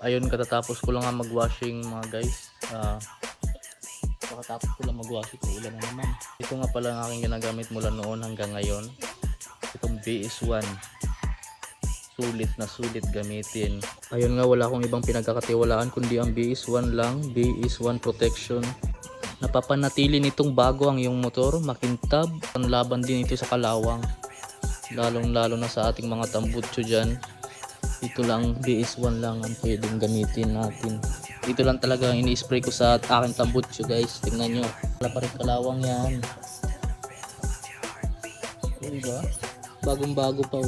Ayun, katatapos ko lang nga mag-washing mga guys. Pakatapos ko lang mag-washing, ulan na naman. Ito nga pala ang aking ginagamit mula noon hanggang ngayon. Itong BS1. Sulit na sulit gamitin. Ayun nga, wala akong ibang pinagkakatiwalaan kundi ang BS1 lang. BS1 protection. Napapanatili nitong bago ang iyong motor, makintab. Ang laban din ito sa kalawang. Lalong lalo na sa ating mga tambutso dyan. Ito lang, BS1 lang ang pwedeng gamitin natin. Ito lang talaga ang ini-spray ko sa aking tambutso guys. Tingnan nyo, wala pa rin kalawang yan. O diba? Bagong bago pa.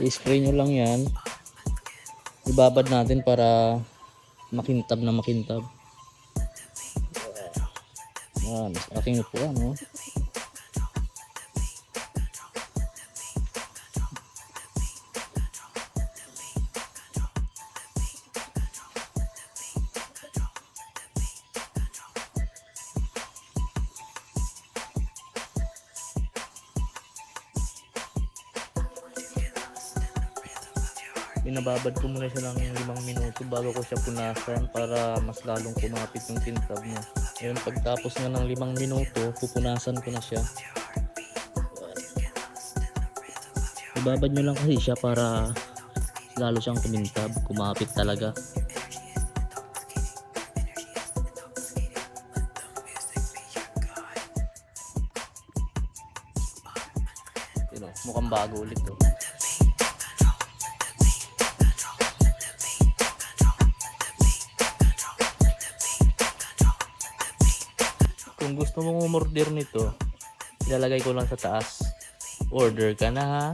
I-spray nyo lang yan. Ibabad natin para makintab na makintab. Yan, aking upuan, no? Pinababad ko muna siya ng 5 minuto bago ko siya punasan para mas lalong kumapit yung kintab niya. Ngayon pagtapos nga ng 5 minuto, pupunasan ko na siya. Ibabad nyo lang kasi siya para lalo siyang kumintab, kumapit talaga. Mukhang bago ulit to. Kung gusto mong umorder nito, ilalagay ko lang sa taas. Order ka na ha.